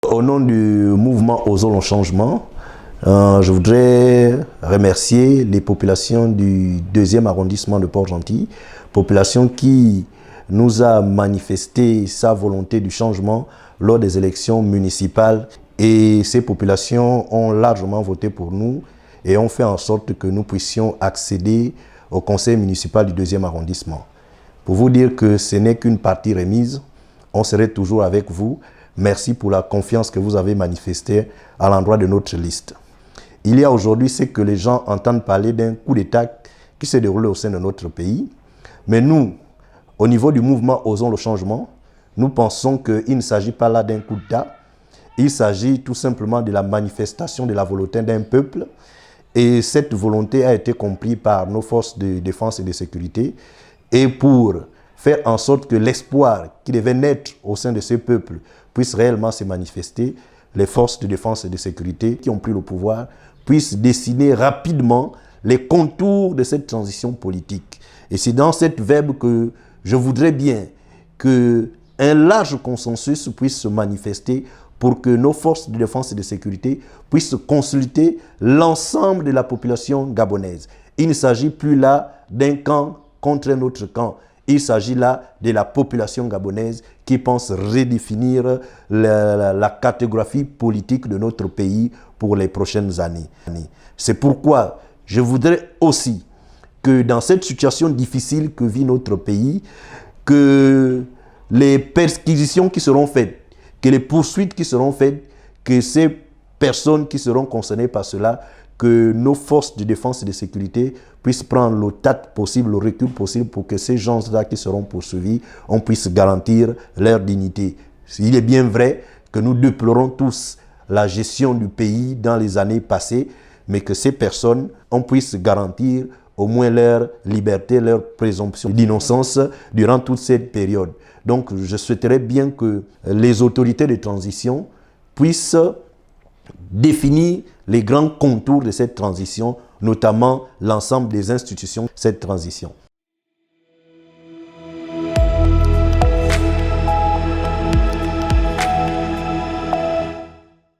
Au nom du mouvement Osons le changement, je voudrais remercier les populations du 2e arrondissement de Port-Gentil, population qui nous a manifesté sa volonté du changement lors des élections municipales. Et ces populations ont largement voté pour nous et ont fait en sorte que nous puissions accéder au conseil municipal du 2e arrondissement. Pour vous dire que ce n'est qu'une partie remise, on serait toujours avec vous. Merci pour la confiance que vous avez manifestée à l'endroit de notre liste. Il y a aujourd'hui ce que les gens entendent parler d'un coup d'État qui s'est déroulé au sein de notre pays. Mais nous, au niveau du mouvement Osons le changement, nous pensons qu'il ne s'agit pas là d'un coup d'État. Il s'agit tout simplement de la manifestation de la volonté d'un peuple. Et cette volonté a été comprise par nos forces de défense et de sécurité. Et pour faire en sorte que l'espoir qui devait naître au sein de ce peuple puisse réellement se manifester, les forces de défense et de sécurité qui ont pris le pouvoir puissent dessiner rapidement les contours de cette transition politique. Et c'est dans cette verbe que je voudrais bien qu'un large consensus puisse se manifester pour que nos forces de défense et de sécurité puissent consulter l'ensemble de la population gabonaise. Il ne s'agit plus là d'un camp contre un autre camp. Il s'agit là de la population gabonaise qui pense redéfinir la cartographie politique de notre pays pour les prochaines années. C'est pourquoi je voudrais aussi que dans cette situation difficile que vit notre pays, que les perquisitions qui seront faites, que les poursuites qui seront faites, que ces personnes qui seront concernées par cela, que nos forces de défense et de sécurité puissent prendre le tact possible, le recul possible pour que ces gens-là qui seront poursuivis, on puisse garantir leur dignité. Il est bien vrai que nous déplorons tous la gestion du pays dans les années passées, mais que ces personnes, on puisse garantir au moins leur liberté, leur présomption d'innocence durant toute cette période. Donc je souhaiterais bien que les autorités de transition puissent définir les grands contours de cette transition, notamment l'ensemble des institutions de cette transition.